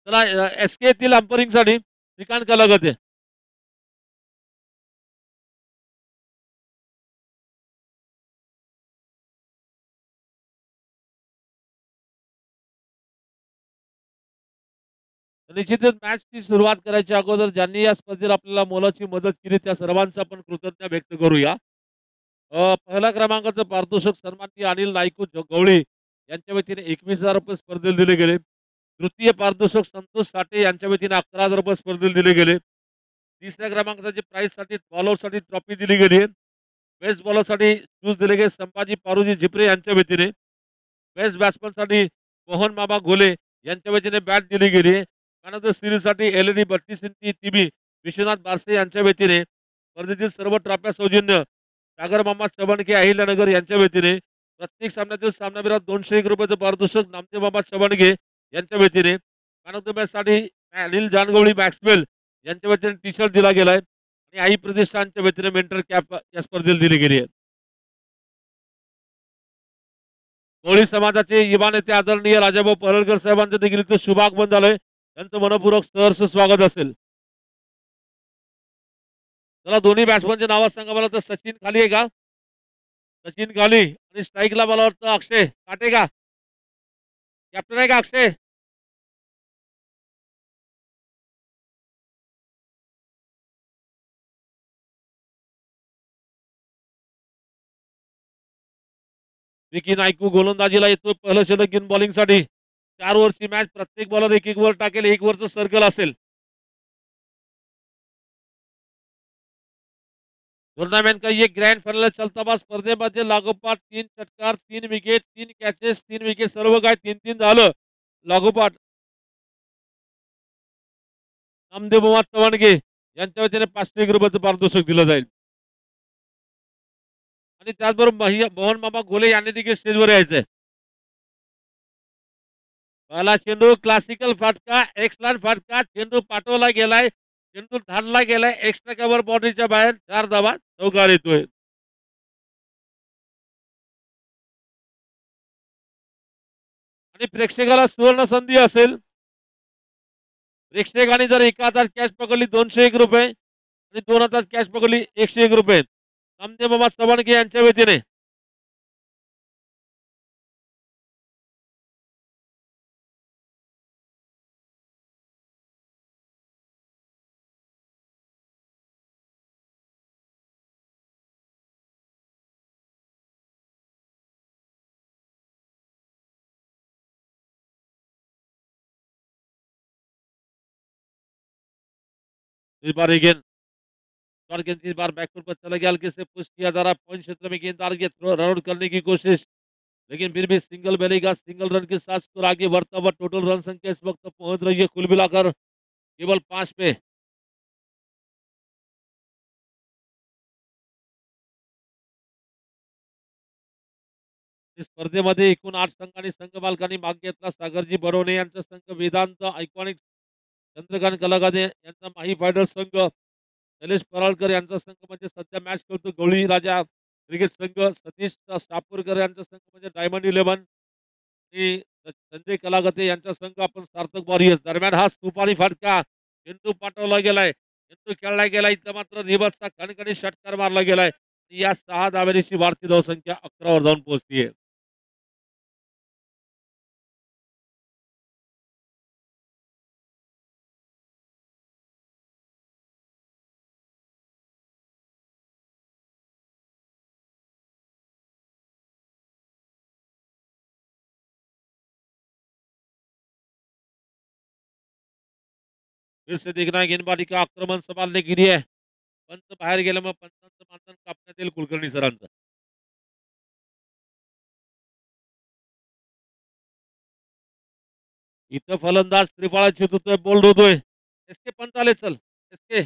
चला एसके येथील अंपरिंगसाठी श्रीकांत कलागते. निश्चितच मॅचची सुरुवात करायच्या अगोदर ज्यांनी या स्पर्धेत आपल्याला मोलाची मदत केली त्या सर्वांचा आपण कृतज्ञता व्यक्त करूया. पहिला क्रमांकाचं पारितोषिक सन्माननीय अनिल नाईकू गवळी यांच्या वतीने 21,000 रुपये स्पर्धेला दिले गेले. तृतीय पारितोषिक संतोष साठे यांच्या वतीने 11,000 रुपये स्पर्धेला दिले गेले. तिसऱ्या क्रमांकाची प्राईजसाठी बॉलरसाठी ट्रॉफी दिली गेली. बेस्ट बॉलरसाठी शूज दिले गेले संभाजी पारुजी झिपरे यांच्या वतीने. बेस्ट बॅट्समनसाठी मोहन मामा घोले यांच्या वतीने बॅट दिली गेली. मॅन ऑफ द सिरीजसाठी LED 32 इंची टीव्ही विश्वनाथ बारसे यांच्या वतीने. स्पर्धेतील सर्व ट्रॉफ्या सौजन्य सागर मामा चव्हाणके अहिल्यानगर यांच्या वतीने. प्रत्येक सामन्यातील सामनावीरात 201 रुपयाचं पारितोषिक नामदेव मामा चव्हाणके यांच्या वतीने. मॅन ऑफ द मॅचसाठी अनिल जानगवळी मॅक्सवेल यांच्या वतीने टी शर्ट दिला गेलाय आणि आई प्रतिष्ठानच्या वतीने मेंटर कॅप या स्पर्धेला दिली गेली आहे. कोळी समाजाचे युवा नेते आदरणीय राजाभाऊ परळकर साहेबांचं देखील इथं शुभागमन झालंय. त्यांचं मनपूर्वक सहर्ष स्वागत असेल. चला दोन्ही बॅट्समनचे नाव सांगा मला. तर सचिन खाली आहे का? सचिन खाली. आणि स्ट्राईकला मला वाटतं अक्षय काटे का? कॅप्टन आहे का अक्षय? विकी नायकू गोलंदाजीला येतो. पहिलं षटक घेऊन बॉलिंगसाठी. 4 ओव्हरची मॅच. प्रत्येक बॉलर एक एक ओव्हर टाकेल. 1 ओव्हरचं सर्कल असेल. टूर्नामेंट का ये ग्रँड फायनल चलता बा स्पर्धेमध्ये लागोपाठ 3 षटकार 3 विकेट 3 कॅचेस 3 विकेट सर्व काय 3-3 झालं लागोपाठ. नामदेव मामा चव्हाणके यांच्या वतीने 501 रुपयाचं पारितोषिक दिलं जाईल. आणि त्याचबरोबर मोहन मामा घोले यांनी देखील स्टेजवर यायचंय. पहिला चेंडू क्लासिकल फटका एक्सलंट फटका. चेंडू पाठवला गेलाय. चेंडू धाडला गेलाय एक्स्ट्रा कव्हर बाउंड्रीच्या बाहेर. 4 धावा चौकार येतोय. आणि प्रेक्षकाला सुवर्ण संधी असेल. प्रेक्षकांनी जर एका हातात कॅच पकडली 201 रुपये आणि 2 हातात कॅच पकडली 101 रुपये. नामदेव मामा चव्हाणके यांच्या वतीने. इस बार अगेन और गेंद इस बार बैकफुट पर चला गया. हल्के से पुश किया जा रहा है. पॉइंट क्षेत्र में गेंद आगे थ्रो रन आउट करने की कोशिश. लेकिन फिर भी सिंगल मिलेगा. सिंगल रन के साथ स्कोर आगे बढ़ता हुआ. टोटल रन संख्या इस वक्त पहुंच रही है कुल मिलाकर केवल 5 पे. स्पर्धेमध्ये एकूण 8 संघांनी संघ मालकांनी भाग घेतला. सागरजी बडोणे यांचा संघ, वेदांत आयकॉनिक, चंद्रकांत कलागादे यांचा माही फायटर संघ, शैलेश पराळकर यांचा संघ म्हणजे सध्या मॅच खेळतो गवळी राजा क्रिकेट संघ, सतीश सापूरकर यांचा संघ म्हणजे डायमंड 11 आणि संजय कलागते यांचा संघ आपण सार्थक वॉरियर्स. दरम्यान हा तुफानी फटका चेंडू पाठवला गेलाय. चेंडू खेळला गेला. इथं मात्र रिव्हर्सचा खणखणी षटकार मारला गेलाय. या 6 धावेची वाढती धावसंख्या 11 वर जाऊन पोहोचतीये. फिर से देखना है गेंदबाजी का आक्रमण संभालने के लिए. पंच बाहेर गेल्यामुळे पंचांचं मानधन कापण्यात येईल कुलकर्णी सरांचं. इथं फलंदाज त्रिफळा होतोय. बोल्ड होतोय. एसके पंच आले. चल एसके.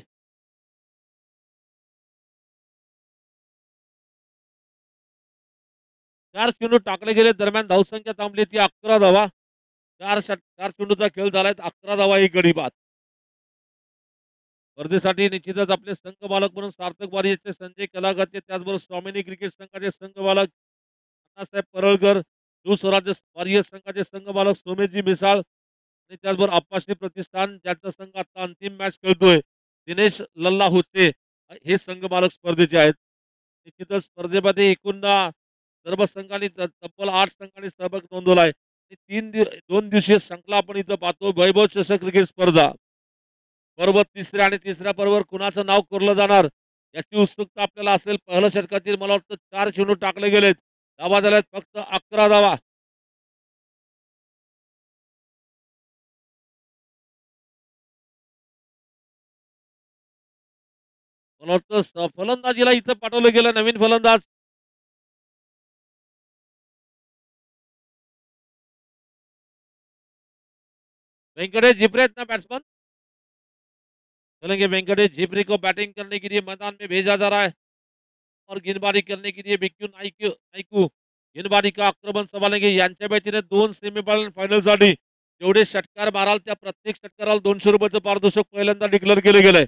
4 चेंडू टाकले गेले. दरम्यान धावसंख्या थांबली ती 11 धावा. 4 चेंडूचा खेळ झालाय. 11 धावा ही गडी बाद. स्पर्धेसाठी निश्चितच आपले संघ मालक म्हणून सार्थक वारियरचे संजय कलागते, त्याचबरोबर स्वामिनी क्रिकेट संघाचे संघ मालक अण्णासाहेब परळकर, शिव स्वराज्य वारियर संघाचे संघ मालक सोमेशजी मिसाळ, आणि त्याचबरोबर आप्पाश्री प्रतिष्ठान ज्यांचा संघ आता अंतिम मॅच खेळतोय दिनेश लल्ला होते हे संघ मालक स्पर्धेचे आहेत. निश्चितच स्पर्धेमध्ये एकूण सर्व संघांनी तब्बल 8 संघांनी सहभाग नोंदवला आहे. 2 दिवसीय श्रृंखला आपण इथं पाहतो वैभव चषक क्रिकेट स्पर्धा. बरोबर तिसऱ्या आणि तिसऱ्या पर्वावर कुणाचं नाव कोरलं जाणार याची उत्सुकता आपल्याला असेल. पहिल्या षटकातील मला वाटतं 4 चेंडू टाकले गेलेत. धावा झाल्यात फक्त 11 धावा. मला वाटतं फलंदाजीला इथं पाठवलं गेलं नवीन फलंदाज. वेंकटेश झिपरे आहेत ना बॅट्समन. चलेंगे वेंकटेश झिपरे को बैटिंग करने के लिए मैदान में भेजा जा रहा है और गेंदबाजी करने के लिए बिक्यू नाईक नाईकू गेंदबाजी का आक्रमण संभाळेंगे. यांच्या व्यतीने 2 सेमीफायनल फायनलसाठी जेवढे षटकार माराल त्या प्रत्येक षटकाराला 200 रुपयाचं पारितोषिक पहिल्यांदा डिक्लेअर केलं गेलंय.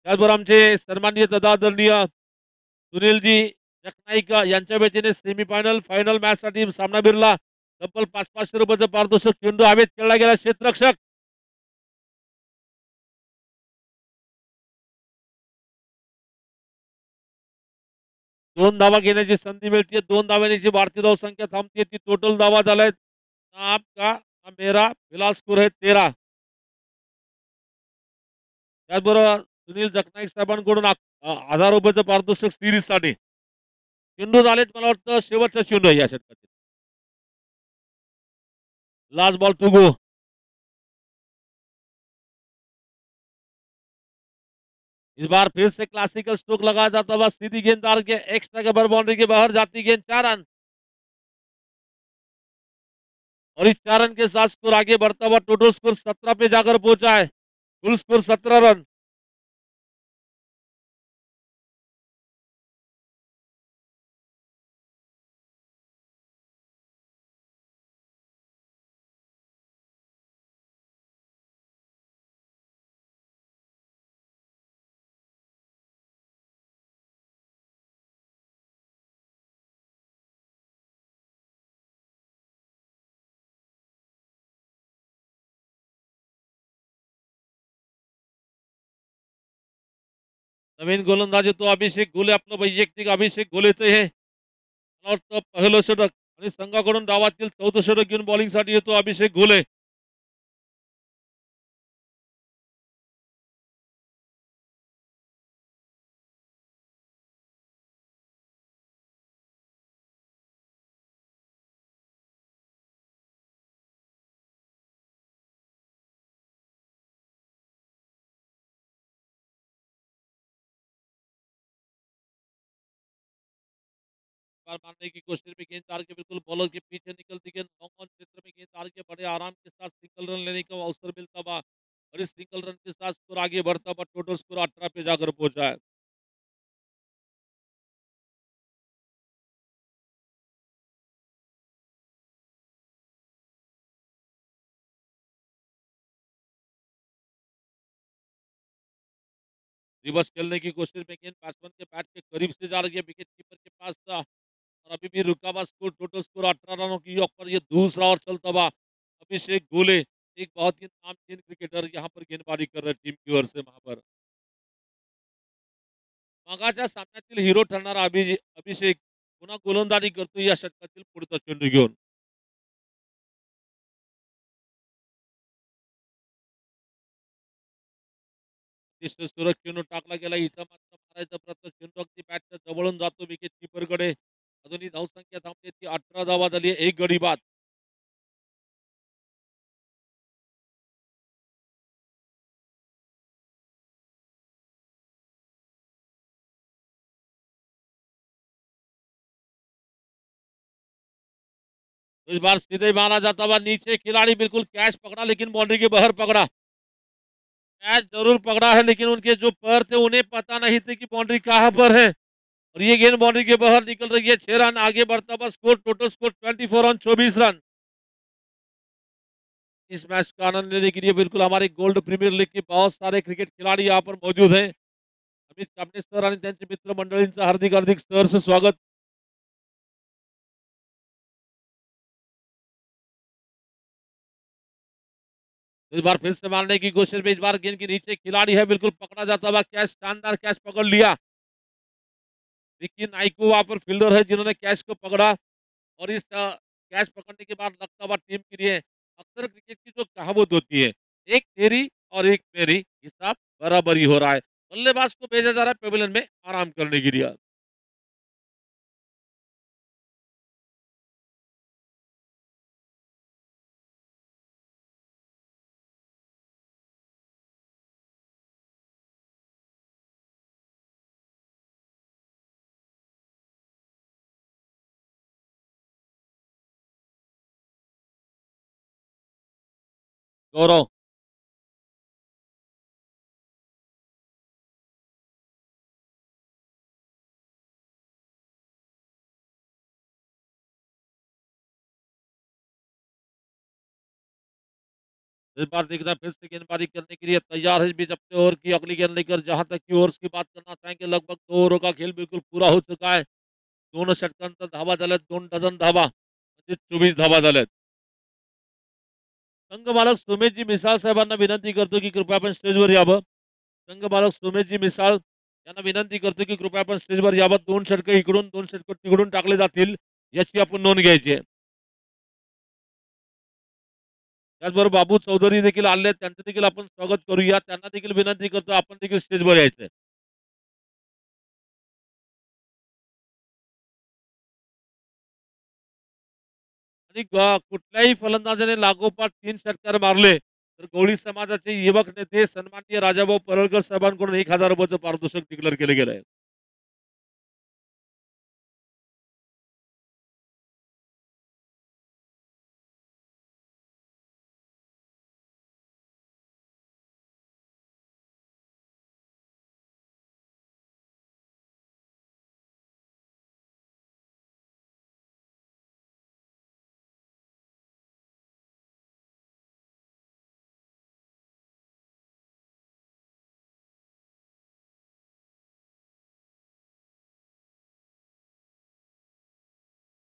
त्याचबरोबर आमचे सन्माननीय आदरणीय सुनीलजी जगनाईक यांच्या व्यतीने सेमीफायनल फायनल मॅचसाठी सामना बिरला तब्बल 500 रुपयाचं पारितोषिक. चेंडू हवेत खेळला गेला. क्षेत्ररक्षक 2 धावा घेण्याची संधी मिळते. 2 धावांची भारतीय धावसंख्या थांबते. ती टोटल धावा झाल्यात. आपका मेरा फिलहाल स्कोर आहे 13. त्याचबरोबर सुनील जगनाईक साहेबांकडून 1000 रुपयाचं पारितोषिक सिरीजसाठी. चेंडू झालेत मला वाटतं शेवटचा चेंडू आहे या षटकातील. Last ball to go. इस बार फिर से क्लासिकल स्ट्रोक लगाया जाता हुआ सीधी गेंददार के एक्स्ट्रा कवर बाउंड्री के बाहर जाती गेंद 4 रन और इस 4 रन के साथ स्कोर आगे बढ़ता हुआ टोटल स्कोर 17 पे जाकर पहुंचा है. Full score 17 run. नवीन गोलंदाज तो अभिषेक घोले. आपलं वैयक्तिक अभिषेक घोलेचं हे मला वाटतं पहिलं षटक आणि संघाकडून डावातील 4थं षटक घेऊन बॉलिंगसाठी येतो अभिषेक घोले. बार मारने की कोशिश में गेंद तार के बिल्कुल बॉलर के पीछे निकलती गेंद लॉन्ग ऑन क्षेत्र में गेंद तार के बड़े आराम के साथ सिंगल रन लेने का अवसर मिलता हुआ और इस सिंगल रन के साथ स्कोर आगे बढ़ता हुआ टोटल स्कोर 18 पे जाकर पहुंचा है. रिवर्स खेलने की कोशिश में गेंद बैट्समैन के बैट के करीब से जा रही है. विकेट कीपर के पास था और अभी भी रुका हुआ स्कोर टोटल स्कोर 18 रनों की पर ये दूसरा और चलता हुआ अभिषेक घोले एक बहुत ही नामचीन क्रिकेटर यहाँ पर गेंदबाजी कर रहे टीम की ओर से. वहां पर मगाच्या सामन्यातील हिरो ठरणारा अभिषेक पुन्हा गोलंदाजी करतो या षटकातील पुढचा चेंडू घेऊन. अतिशय सुरक्षित चेंडू टाकला गेला. इथं मात्र मारायचा प्रयत्न. चेंडू अगदी बॅटच्या जवळून जातो विकेट कीपरकडे. अजूनही धावसंख्या थांबते. ती 18 धावा झाली. एक गडी बाद. इस बार सीधे मारा जाता हुआ नीचे खिलाड़ी बिल्कुल कैच पकड़ा लेकिन बाउंड्री के बाहर पकड़ा. कैच जरूर पकड़ा है लेकिन उनके जो पैर थे उन्हें पता नहीं थे कि बाउंड्री कहाँ पर है और ये गेंद बाउंड्री के बाहर निकल रही है. 6 रन आगे बढ़ता हुआ score total score 24 on 24 run. इस मैच का आनंद लेने के लिए बिल्कुल हमारे गोल्ड प्रीमियर लीग के बहुत सारे क्रिकेट खिलाड़ी यहाँ पर मौजूद हैं. अमित कापणे सर आणि त्यांचे मित्र मंडळींचं हार्दिक हार्दिक सहर्ष स्वागत. इस बार फिर से मारने की कोशिश में, इस बार गेंद के नीचे खिलाड़ी है, बिल्कुल पकड़ा जाता हुआ कैच, शानदार कैच पकड़ लिया। देखिए नाइको वहां पर फील्डर है जिन्होंने कैच को पकड़ा, और इस कैच पकड़ने के बाद लगता हुआ टीम के लिए अक्सर क्रिकेट की जो कहावत होती है, एक तेरी और एक मेरी, हिसाब बराबरी हो रहा है। बल्लेबाज को भेजा जा रहा है पेविलियन में आराम करने के लिए। गौरव, इस बार देखना फिर से गेंदबाजी करने के लिए तैयार है इस बीच अपने ओवर की अगली गेंद लेकर। जहां तक की ओवर्स की बात करना चाहेंगे, लगभग 2 ओवरों का खेल बिल्कुल पूरा हो चुका है। दोनों षटकांतर धावा झाल्यात, 2 डझन धावा म्हणजे 24 धावा झाल्यात। संघमालक सोमेशजी मिसाळ साहेबांना विनंती करतो की कृपया आपण स्टेजवर यावं। संघमालक सोमेशजी मिसाळ यांना विनंती करतो की कृपया आपण स्टेजवर यावं। 2 षटकं इकडून, 2 षटकं तिकडून टाकले जातील, याची आपण नोंद घ्यायची आहे। त्याचबरोबर बाबू चौधरी देखील आले आहेत, त्यांचं देखील आपण स्वागत करूया। त्यांना देखील विनंती करतो आपण देखील स्टेजवर यायचंय। आणि कुठल्याही फलंदाजाने लागोपाठ 3 षटकार मारले तर गवळी समाजाचे युवक नेते सन्माननीय राजाभाऊ परळकर साहेबांकडून 1,000 रुपयाचं पारितोषिक डिक्लेअर केलं गेलं आहे।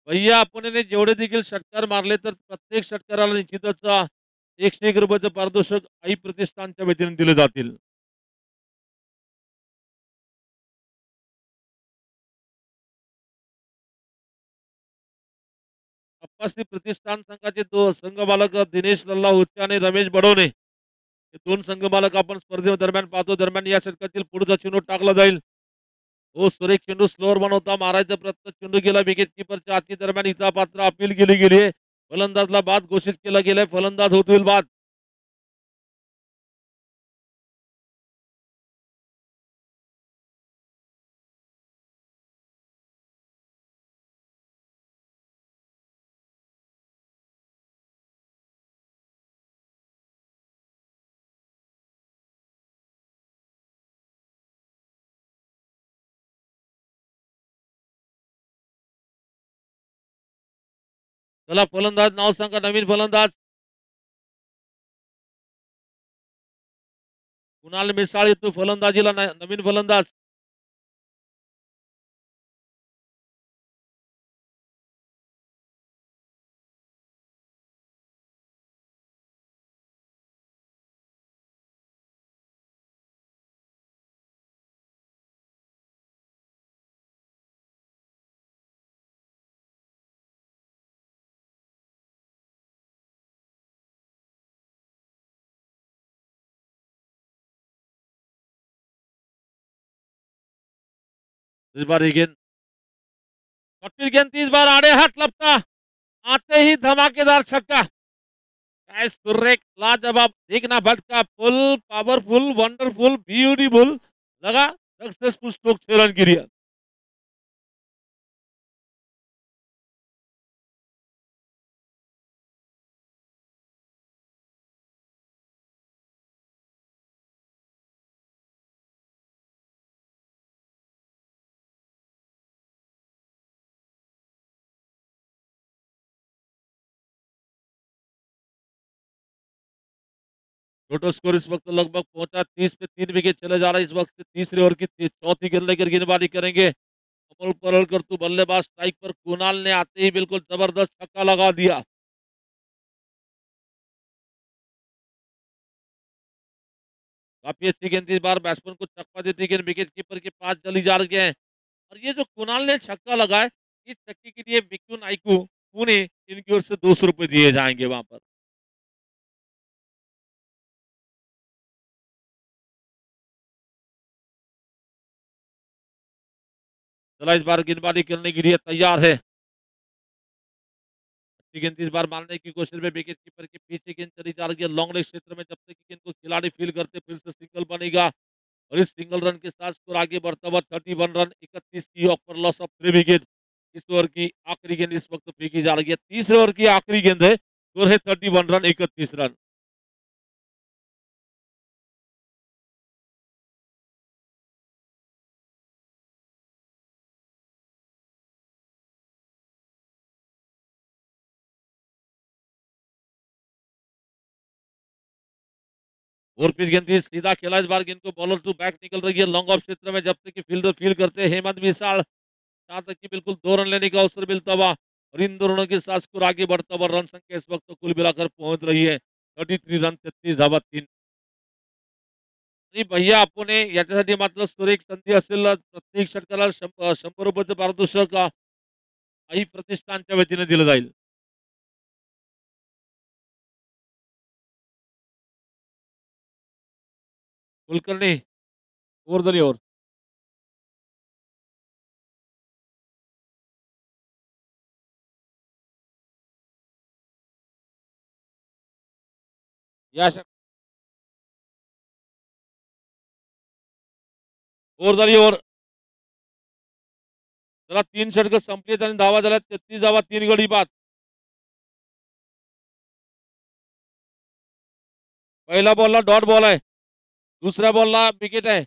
भैया आपण जेवढे देखील षटकार मारले तर प्रत्येक षटकाराला निश्चितच 101 रुपयाचं पारितोषिक आई प्रतिष्ठानच्या वतीने दिले जातील। अप्पाश्री प्रतिष्ठान संघाचे संघमालक दिनेश लल्ला उच्चे आणि रमेश बडोने हे 2 संघमालक आपण स्पर्धेदरम्यान पाहतो। दरम्यान या षटकातील पुढचा चेंडू टाकला जाईल। हो सुरेख चेंडू स्लोअर बनवता मारायचा प्रयत्न, चेंडू गेला विकेट किपरच्या हाती। दरम्यान इजा पात्र अपील केली गेली आहे, फलंदाजला बाद घोषित केलं गेलंय, फलंदाज होतील बाद। चला फलंदाज नाव सांगा, नवीन फलंदाज कुणाल मिसाळ येतो फलंदाजीला, नवीन फलंदाज। इस बार ये गेंद, कपिल गेंद इस बार आड़े हाथ लपका, आते ही धमाकेदार छक्का। काय सुरेख लाजवाब, देखना भटका, फुल पावरफुल वंडरफुल ब्यूटीफुल लगा, सक्सेसफुल स्ट्रोक 6 रन की रिया। टोटल स्कोर इस वक्त लगभग पहुंचा 30 पे 3 विकेट चले जा रहा है। इस वक्त तीसरे ओवर की चौथी गेंद लेकर गेंदबाजी करेंगे अमोल पलड़कर। तो बल्लेबाज स्ट्राइक पर, कुणाल ने आते ही बिल्कुल जबरदस्त छक्का लगा दिया। काफी अच्छी गेंद इस बार बैट्समैन को चकमा देती गेंद विकेट कीपर के पास चली जा रही है। और ये जो कुणाल ने छक्का लगाया, इस छक्के के लिए मिक्यू नाइकू पुणे इनकी ओर से 200 रुपए दिए जाएंगे वहां पर। चला इस बार गेंदबाजी करने के लिए तैयार है। अच्छी गेंद इस बार मारने की कोशिश में विकेट कीपर के पीछे गेंद चली जा रही है लॉन्ग लेग क्षेत्र में। जब तक कि गेंद को खिलाड़ी फील करते फिर से सिंगल बनेगा। और इस सिंगल रन के साथ स्कोर आगे बढ़ता हुआ 31 रन 31 की ऑफ पर लॉस ऑफ 3 विकेट। इस ओवर की आखिरी गेंद इस वक्त फेंकी जा रही है। तीसरे ओवर की आखिरी गेंद है। स्कोर है 31 रन 31 रन। और फिर गेंद भी सीधा खेला इस बार। गेंद को बॉलर टू बैक निकल रही है लॉन्ग ऑफ क्षेत्र में। जब तक कि फील्डर फील करते हैं हेमंत विशाल, जहां तक कि बिल्कुल 2 रन लेने का अवसर मिलता हुआ। और इन दोनों के साथ स्कोर आगे बढ़ता हुआ रन संख्या इस वक्त तो कुल मिलाकर पहुंच रही है 33 रन 33 धावा 3। आणि भैया आपण याच्यासाठी मात्र सुरेख संधी असेल प्रत्येक षटकाला 100 रुपयाचं पारितोषिक आई प्रतिष्ठानच्या वतीने दिलं जाईल। कुलकर्णी ओव्हर झाली ओव्हर। या ओव्हर झाली ओव्हर। चला 3 षटकं संपलीत आणि धावा झाल्या 33 धावा 3 गडी बाद। पहिला बॉलला डॉट बॉल आहे, दुसऱ्या बॉलला विकेट आहे।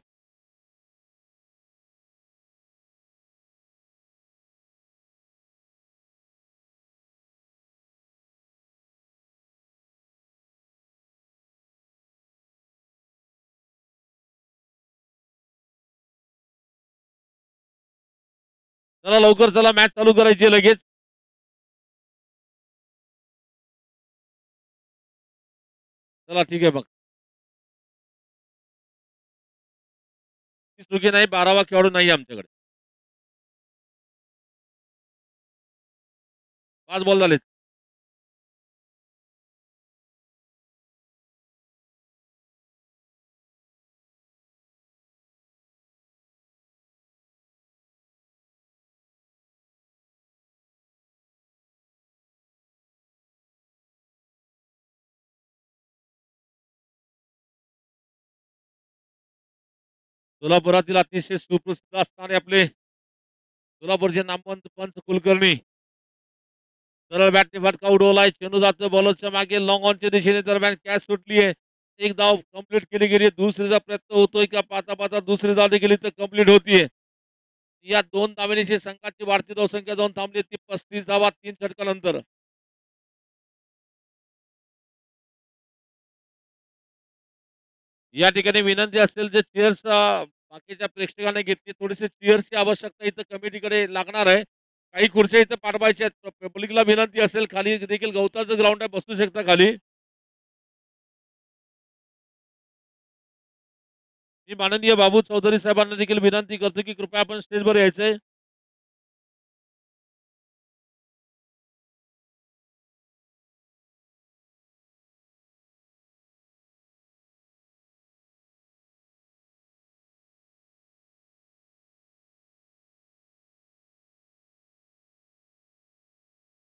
चला लवकर चला मॅच चालू करायची आहे लगेच। चला ठीक आहे मग। चुकी नाही 12वा खेळाडू नाही आमच्याकडे। 5 बॉल झालेत। सोलापुरातील अतिशय सुप्रसिद्ध असणारे आपले सोलापूरचे नामवंत पंच कुलकर्णी सरळ बॅटने फटका उडवलाय। चेंडू जातो बॉलरच्या मागे लॉंग ऑनच्या दिशेने दरम्यान कॅच सुटली आहे। एक धाव कंप्लीट केली गेली। दुसरीचा प्रयत्न होतोय का पाहता पाहता दुसरी धाव देखील इथं कंप्लीट होतीये। या 2 धावेनिशी संघाची वाढती धावसंख्या जाऊन थांबली ती 35 धावा 3 षटकानंतर। या ठिकाणी विनंती असेल जे चेअर्स बाकीच्या प्रेक्षकांनी घेतली थोडीशी चेअर्सची आवश्यकता इथं कमिटीकडे लागणार आहे। काही खुर्च्या इथं पाठवायच्या आहेत। पब्लिकला विनंती असेल खाली देखील गवताचं ग्राउंड आहे बसू शकता खाली। मी माननीय बाबू चौधरी साहेबांना देखील विनंती करतो की कृपया आपण स्टेजवर यायचंय।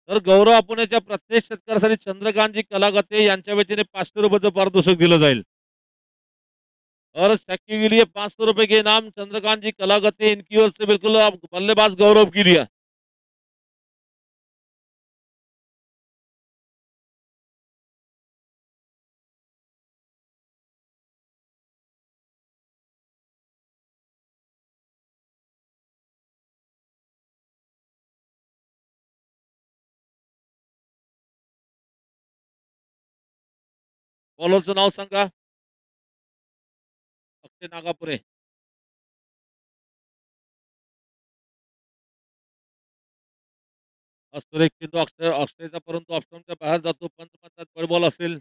तर गौरव आपण याच्या प्रत्येक षटकारासाठी चंद्रकांतजी कलागते यांच्या वतीने 500 रुपयाचं पारितोषिक दिलं जाईल। और छक्के के लिए 500 रुपए के इनाम चंद्रकांत जी कलागते इनकी ओर से बिल्कुल बल्लेबाज गौरव के लिए। बॉलरचं नाव सांगा। अक्षय नागापुरे। असतो एक चेंडू अक्षयचा परंतु ऑप्शनच्या बाहेर जातो। पंच म्हणतात बॉल असेल।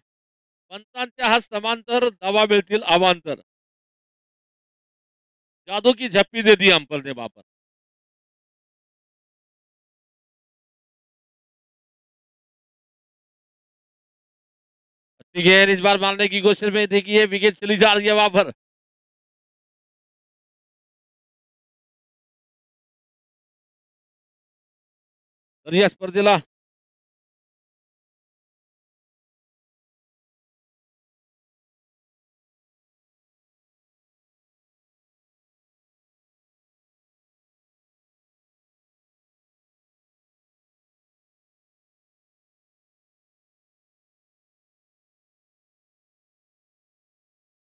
पंचांच्या हा समांतर धावा मिळतील अवांतर। जादू की झप्पी दे दी अंपायर ने वहां पर। अच्छी गेंद इस बार मारने की कोशिश में देखिए विकेट चली जा रही है वहां पर। तर या स्पर्धेला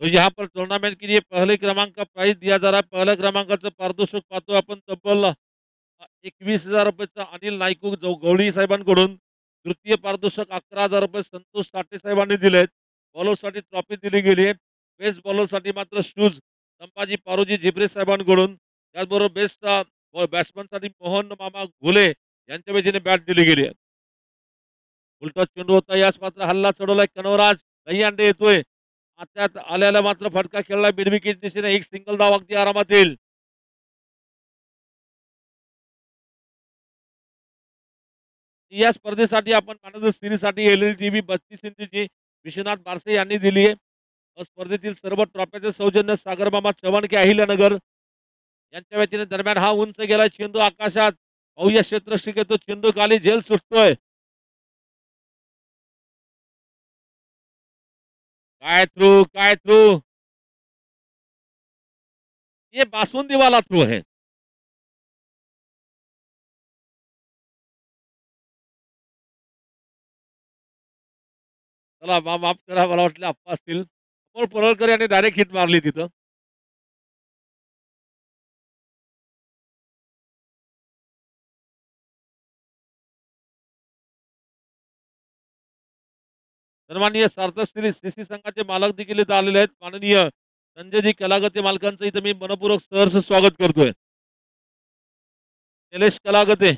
तो यहाँ पर टूर्नामेंट के लिए पहले क्रमांक का प्राइज दिया जा रहा है. पहिल्या क्रमांकाचं पारितोषिक पाहतो आपण तब्बल 21,000 रुपयाचं अनिल नाईकू गवळी साहेबांकडून. तृतीय पारितोषिक 11,000 रुपये संतोष साठे साहेबांनी दिलेत. बॉलरसाठी ट्रॉफी दिली गेली आहे. बेस्ट बॉलरसाठी मात्र शूज संभाजी पारोजी झिब्रे साहेबांकडून. त्याचबरोबर बेस्ट बॅट्समनसाठी मोहन मामा घोले यांच्या वतीने बॅट दिली गेली आहे. उलटा चेंडू होता यास मात्र हल्ला चढवलाय कनवराज. दही अंडे येतोय. त्यात आल्याला मात्र फटका खेळला बिनविकेट दिशेने. एक सिंगल धाव अगदी आरामात येईल. या स्पर्धेसाठी आपण मॅन सिरीजसाठी एलईडी टीव्ही 32 इंचीची विश्वनाथ बारसे यांनी दिली आहे. स्पर्धेतील सर्व ट्रॉफ्याचे सौजन्य सागरमामा चव्हाण के अहिल्यानगर यांच्या वतीने. दरम्यान हा उंच गेला चेंडू आकाशात. पाहूया क्षेत्ररक्षक येतो चेंडू खाली झेल सुटतोय. काय थ्रू काय थ्रू. ये बासुंदी वाला थ्रू है. चला माफ करा मला वाटलं अप्पा असतील. अमोल परोळकर यांनी डायरेक्ट हिट मारली तिथं. सन्माननीय सार्थक सीसी संघाचे मालक देखील इथं आलेले आहेत. माननीय संजयजी कलागते मालकांचं इथं मी मनपूर्वक सहर्ष स्वागत करतोय. निलेश कलागते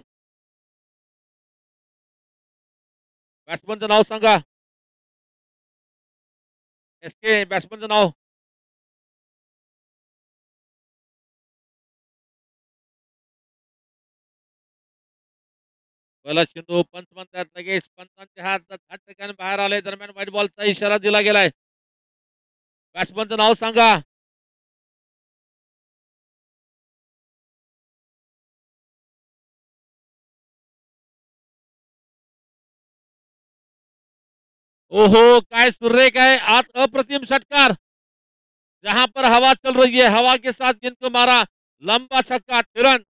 बॅट्समनचं नाव सांगा. एस के बॅट्समनचं नाव. पहिला चेंडू पंच म्हणतात लगेच पंचांच्या हात ठिकाणी बाहेर आले. दरम्यान व्हाईट बॉलचा इशारा दिला गेलाय. बॅट्समनचं नाव सांगा. ओहो काय सुरेख है आज अप्रतिम षटकार. जहां पर हवा चल रही है हवा के साथ गेंद को मारा. लंबा छक्का तुरंत.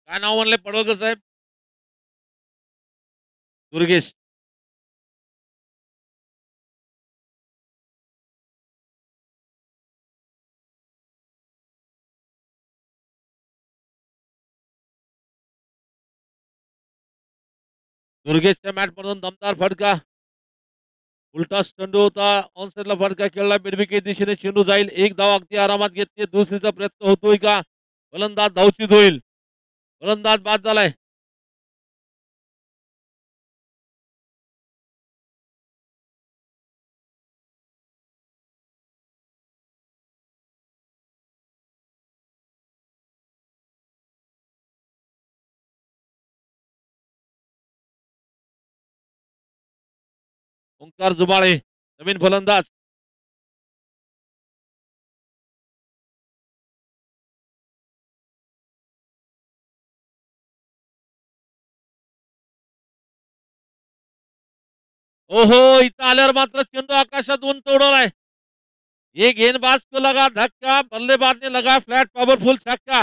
काय नाव म्हणले पडवळकर साहेब. दुर्गेश. दुर्गेशच्या मॅट मधून दमदार फटका. उलटा चेंडू होता. ऑन साइडला फटका खेळला. बिडविकेट दिशेने चेंडू जाईल. एक धाव अगदी आरामात घेतली. दुसरीचा प्रयत्न होतोय का. फलंदाज धावचीत होईल. फलंदाज बाद झालाय. ओंकार जुबाळे नवीन फलंदाज. ओहो इथं आल्यावर मात्र चेंडू आकाशात उंच उडवलाय. ये गेंदबाज को लगा धक्का. बल्लेबाज ने लगा फ्लैट पावरफुल छक्का.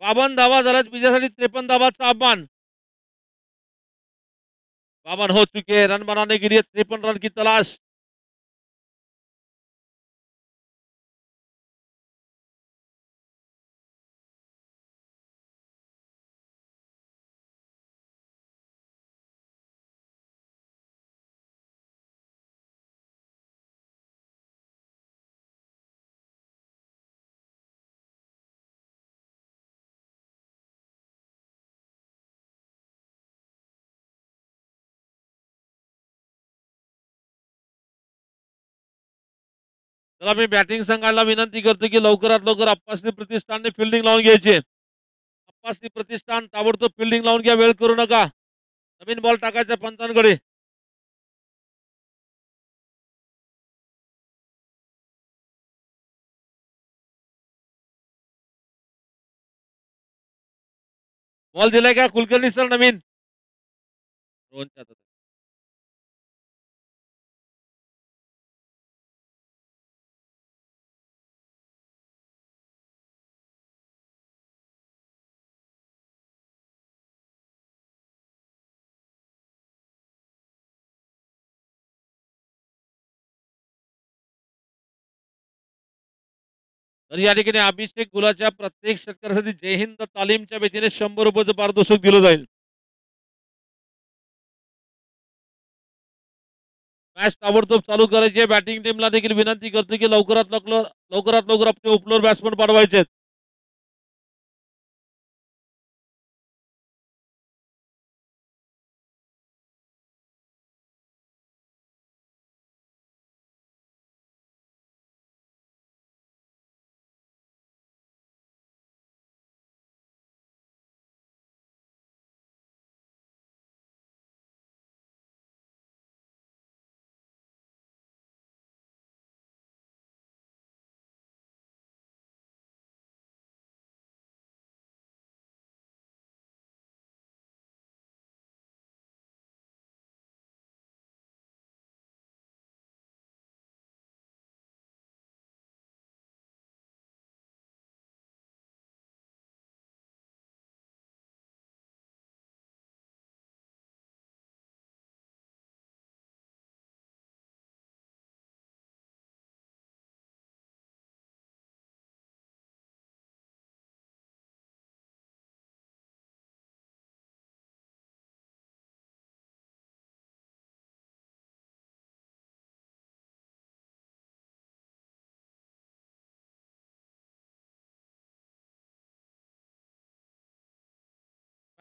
बावन धावा झाल्यात विजयासाठी 53 धावांचा आव्हान. 52 हो चुके हैं, रन बनाने के लिए 53 रन की तलाश। चला मी बॅटिंग संघाला विनंती करतो की लवकरात लवकर अप्पासनी प्रतिष्ठानने फिल्डिंग लावून घ्यायची. अप्पासनी प्रतिष्ठान ताबडतोब फिल्डिंग लावून घ्या, वेळ करू नका. नवीन बॉल टाकायचा पंचांकडे. बॉल दिलाय का कुलकर्णी सर नवीन? रोहनच्या हातात. तर या ठिकाणी अभिषेक गुलाच्या प्रत्येक षटकारासाठी जय हिंद तालीमच्या वतीने 100 रुपयाचं पारितोषिक दिलं जाईल. मॅच ताबडतोब चालू करायची आहे. बॅटिंग टीमला देखील विनंती करतो की लवकरात लवकर आपले उपलोर बॅट्समन पाठवायचे आहेत.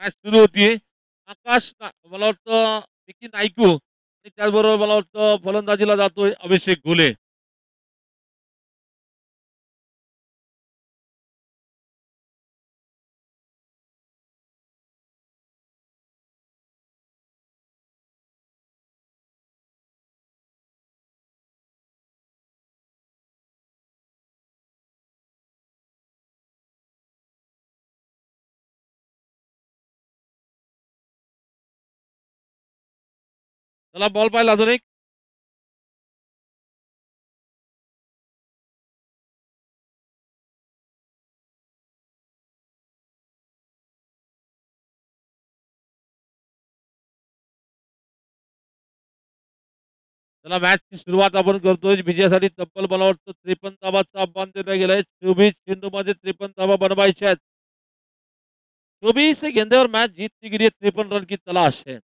मॅच सुरू होती. मला वाटतं विकी नायकू आणि त्याचबरोबर मला वाटतं फलंदाजीला जातोय अभिषेक घुले. चला बॉल पाहिला अजून एक. चला मॅचची सुरुवात आपण करतोय. विजयासाठी तब्बल मला वाटतं 53 धावांचा आव्हान देण्यात गेलाय. 24 चेंडूमध्ये 53 धावा बनवायच्या आहेत. 24 गेंदे और मैच जीतने के लिए 53 रन की तलाश है.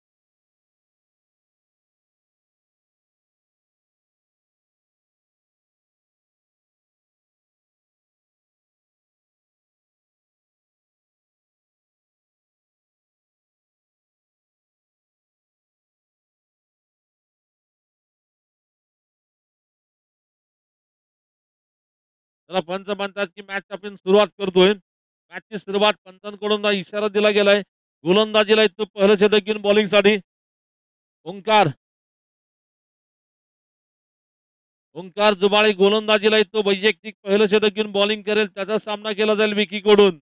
चला पंच म्हणतात की मॅच आपण सुरुवात करतोय. मॅचची सुरुवात पंचांकडून इशारा दिला गेलाय. गोलंदाजीला तो पहिलं षटक घेऊन बॉलिंगसाठी ओंकार ओंकार जुबाळे गोलंदाजीला तो वैयक्तिक पहिलं षटक घेऊन बॉलिंग करेल. त्याचा सामना केला जाईल विकी कडून.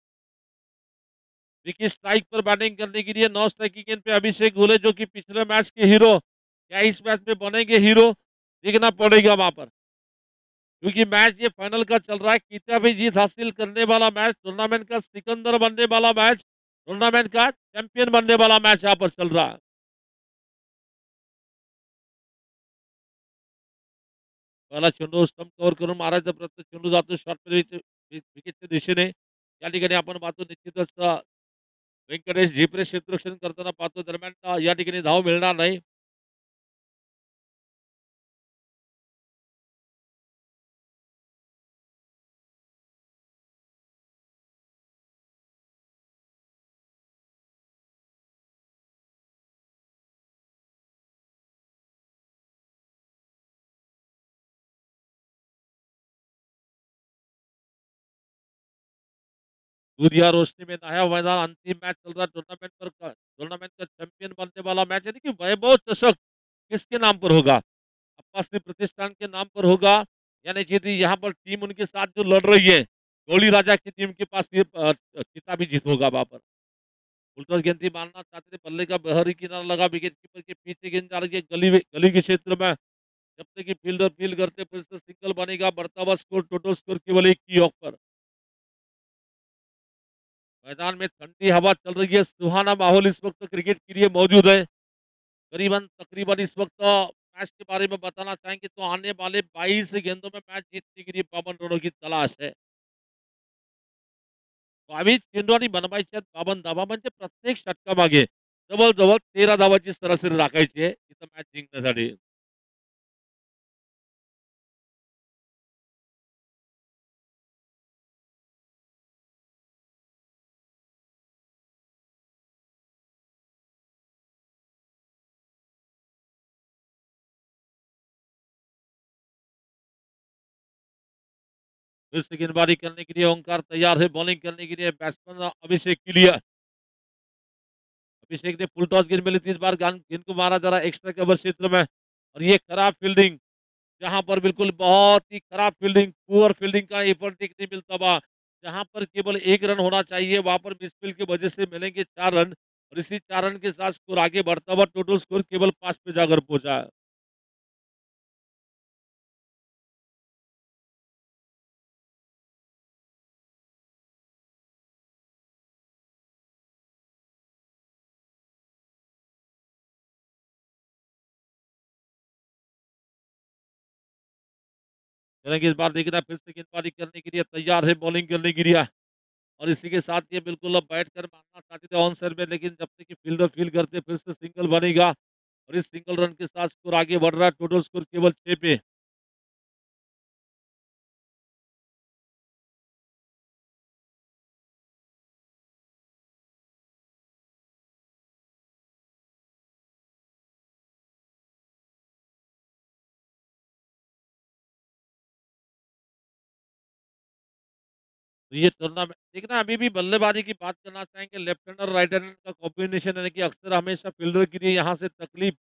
विकी स्ट्राइक पर बैटिंग करने के लिए नौ स्ट्राइकिंग एंड पे अभिषेक घुले जो कि पिछले मैच के हीरो, क्या इस मैच में बनेंगे हीरो, देखना पड़ेगा वहां पर, क्योंकि मैच ये फाइनल का चल रहा है. किताबी जीत हासिल करने वाला मैच, टूर्नामेंट का सिकंदर बनने वाला मैच, टूर्नामेंट का चैंपियन बनने वाला मैच यहाँ पर चल रहा है. पहिला चेंडू स्टंप कव्हर करून मारायचा प्रयत्न. चेंडू जातो शॉर्ट विकेटच्या दिशेने. त्या ठिकाणी आपण पाहतो निश्चितच व्यंकटेश झिपरे क्षेत्ररक्षण करताना पाहतो. दरम्यान या ठिकाणी धाव मिळणार नाही. दूध या रोशनी में नया मैदान अंतिम मैच चल रहा है टूर्नामेंट का चैंपियन बनने वाला मैच, यानी कि वैभव चषक किसके नाम पर होगा? अब्बासी प्रतिष्ठान के नाम पर होगा, यानी कि यहाँ पर टीम उनके साथ जो लड़ रही है गौली राजा की टीम के पास ये खिताबी जीत होगा वहां पर। उल्टा गेंद मारना चाहते थे, बल्ले का बहरी किनारा लगा, विकेट कीपर के पीछे गेंद जा रही है गली गली के क्षेत्र में। जब तक कि फील्डर फील्ड करते फिर से सिंगल बनेगा। बढ़ता हुआ स्कोर, टोटल स्कोर केवल एक की ऑफ पर। मैदान में ठंडी हवा चल रही है, सुहाना माहौल इस वक्त क्रिकेट के लिए मौजूद है। करीबन तकरीबन इस वक्त मैच के बारे में बताना चाहेंगे तो आने वाले 22 गेंदों में मैच जीतने के लिए 52 रनों की तलाश है। 22 चेंडू आणि बनवायचे आहेत 52 धावा, म्हणजे प्रत्येक षटकामागे जवळजवळ 13 धावाची सरासरी राखायची आहे इथं मॅच जिंकण्यासाठी. फिर से गेंदबाजी करने के लिए ओंकार तैयार है, बॉलिंग करने के लिए बैट्समैन अभिषेक के लिए। अभिषेक ने फुल टॉस गेंद मिली थी, इस बार गेंद को मारा जा रहा है एक्स्ट्रा कवर क्षेत्र में, और ये खराब फील्डिंग, जहां पर बिल्कुल बहुत ही खराब फील्डिंग, पुअर फील्डिंग का एफर्ट नहीं मिलता हुआ। जहां पर केवल 1 रन होना चाहिए वहां पर मिसफील्ड की वजह से मिलेंगे 4 रन, और इसी 4 रन के साथ स्कोर आगे बढ़ता हुआ टोटल स्कोर केवल 5 पे जाकर पहुंचा है। हालांकि इस बार देखना फिर से गेंदबाजी करने के लिए तैयार है, बॉलिंग करने के लिए, और इसी के साथ ये बिल्कुल अब बैठ कर मारना चाहते थे ऑन साइड में, लेकिन जब तक कि फील्डर फील्ड करते फिर से सिंगल बनेगा, और इस सिंगल रन के साथ स्कोर आगे बढ़ रहा है, टोटल स्कोर केवल 6 पे। तो ये टूर्नामेंट देखना, अभी भी बल्लेबाजी की बात करना चाहेंगे, लेफ्ट हैंडर राइट हैंडर का कॉम्बिनेशन है कि अक्सर हमेशा फील्डर के लिए यहाँ से तकलीफ,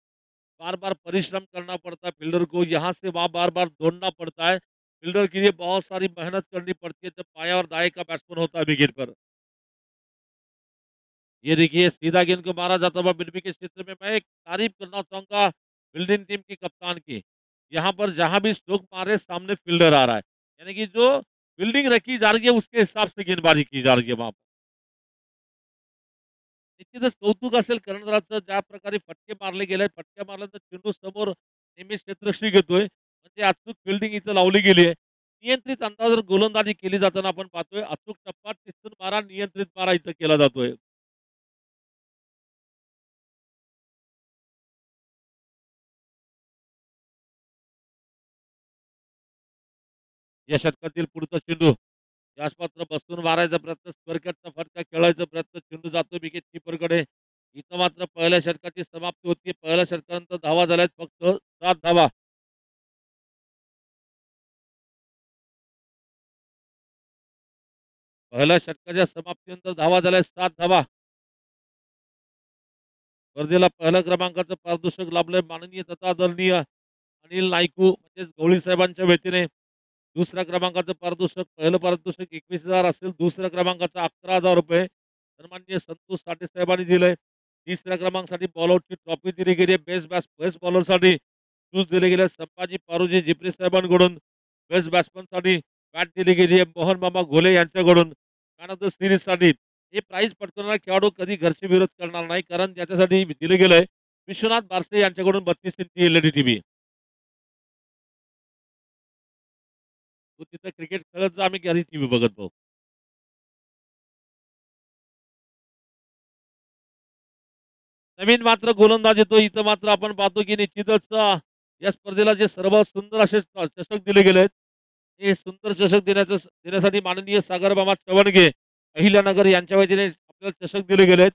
बार बार परिश्रम करना पड़ता है फील्डर को, यहाँ से वहाँ बार बार दौड़ना पड़ता है फील्डर के लिए, बहुत सारी मेहनत करनी पड़ती है जब बाएं और दाएं का बैट्समैन होता है विकेट पर। ये देखिए सीधा गेंद को मारा जाता हुआ मिड विकेट क्षेत्र में। मैं एक तारीफ करना चाहूंगा फील्डिंग टीम की कप्तान की, यहाँ पर जहां भी स्ट्रोक मारे सामने फील्डर आ रहा है, यानी कि जो फील्डिंग रखी जा रही है उसके हिसाब से गेंदबाजी की जा रही है वहां पर। निश्चितच कौतुक असेल कर्णधाराचं, ज्या प्रकारे फटके मारले गेले, फटक्या मारल्यानंतर चेंडू समोर नेहमी क्षेत्ररक्षक घेतोय, म्हणजे अचूक फिल्डिंग इथं लावली गेली आहे. नियंत्रित अंदाजावर गोलंदाजी केली जाताना आपण पाहतोय, अचूक टप्पा टिचून मारा, नियंत्रित मारा इथं केला जातोय. या षटकातील पुढचा चेंडू याच पात्र बसून मारायचा प्रयत्न, स्क्वेअरकटचा फटका खेळायचा प्रयत्न, चेंडू जातो विकेट कीपरकडे. इथं मात्र पहिल्या षटकाची समाप्ती होती. पहिल्या षटकानंतर धावा झाल्यात फक्त 7 धावा. पहिल्या षटकाच्या समाप्तीनंतर धावा झाल्या 7 धावा. स्पर्धेला पहिल्या क्रमांकाचं पारितोषिक लाभलंय माननीय तथा आदरणीय अनिल नायकू म्हणजेच गवळी साहेबांच्या वतीने. दुसऱ्या क्रमांकाचं पारितोषिक, पहिलं पारितोषिक 21,000 असेल, दुसऱ्या क्रमांकाचं 11,000 रुपये सन्माननीय संतोष साठे साहेबांनी दिलंय. तिसऱ्या क्रमांकासाठी बॉलआउटची ट्रॉफी दिली गेली आहे. बेस्ट बॉलरसाठी शूज दिले गेले संभाजी पारोजी जिप्रे साहेबांकडून. बेस्ट बॅट्समनसाठी बॅट दिली गेली आहे मोहन मामा घोले यांच्याकडून. मॅन ऑफ द सिरीजसाठी हे प्राइज पटकवणारा खेळाडू कधी घरचे विरोध करणार नाही, कारण त्याच्यासाठी दिले गेलंय विश्वनाथ बारसे यांच्याकडून 32 इंची LED टीव्ही. तू तिथं क्रिकेट खेळत जा, आम्ही घरी टीव्ही बघत जाऊ. नवीन मात्र गोलंदाज येतो. इथं मात्र आपण पाहतो की निश्चितच या स्पर्धेला जे सर्वात सुंदर असे चषक दिले गेले आहेत. हे सुंदर चषक देण्यासाठी माननीय सागरमामा चवणगे, अहिल्यानगर यांच्या वतीने आपल्याला चषक दिले गेले आहेत.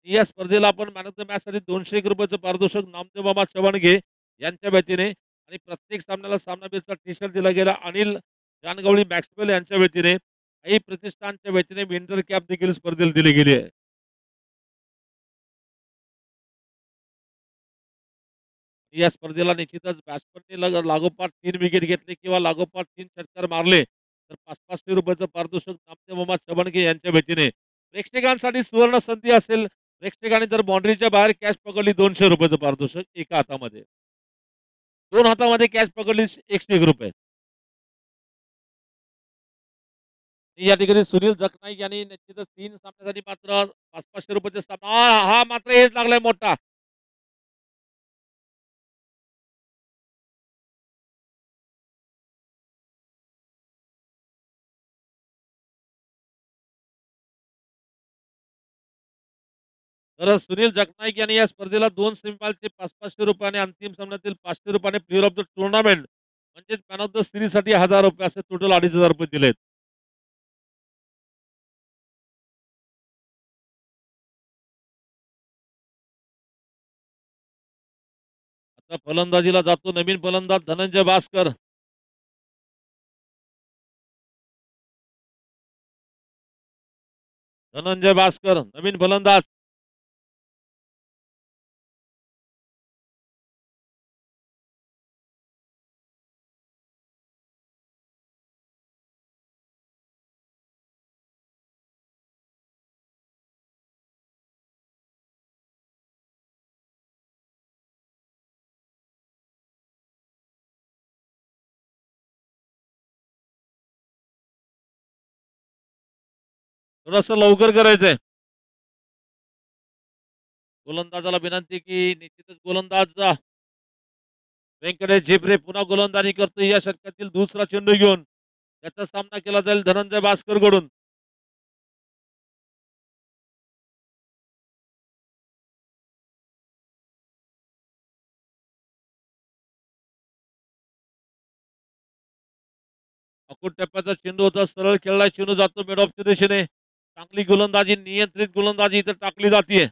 या स्पर्धेला आपण मॅन ऑफ द मॅचसाठी ₹201 पारितोषिक नामदेव मामा चवणगे यांच्या वतीने आणि प्रत्येक सामन्याला सामनावीरचा टी-शर्ट दिला गेला. अनिल जानगवळी मॅक्सवेल यांच्या वतीने, आई प्रतिष्ठानच्या वतीने विंटर कॅप देखील स्पर्धेला दिली गेली आहे. या स्पर्धेला निश्चितच बॅट्समनने लागोपाठ 3 विकेट घेतले किंवा लागोपाठ 3 षटकार मारले तर ₹500 पारितोषिक नामदेव मामा चवणगे यांच्या वतीने. प्रेक्षकांसाठी सुवर्ण संधी असेल. प्रेक्षकांनी जर बाउंड्रीच्या बाहेर कॅच पकडली ₹200 पारितोषिक एका हातामध्ये. 2 हातामध्ये कॅच पकडली ₹101. या ठिकाणी सुनील जगनाईक यांनी निश्चितच 3 सामन्यासाठी मात्र ₹500 सामना हा मात्र हेच लागलाय मोठा. तर सुनील जगनाईक यांनी या स्पर्धेला 2 सेमीफायनलचे ₹500 आणि अंतिम सामन्यातील ₹500 प्लेअर ऑफ द टुर्नामेंट म्हणजेच मॅन ऑफ द सीरीजसाठी ₹1000 असे टोटल ₹2500 दिलेत. आता फलंदाजीला जातो नवीन फलंदाज धनंजय भास्कर. धनंजय भास्कर नवीन फलंदाज. थोडंसं लवकर करायचंय. गोलंदाजाला विनंती की निश्चितच गोलंदाज व्यंकटेश झेबरे पुन्हा गोलंदाजी करतो. या षटकातील दुसरा चेंडू घेऊन त्याचा सामना केला जाईल धनंजय भास्कर कडून. अकुट टप्प्याचा चेंडू होता. सरळ खेळला चेंडू जातो मिड ऑफच्या दिशेने. चांगली गोलंदाजी, नियंत्रित गोलंदाजी इथं टाकली जाते.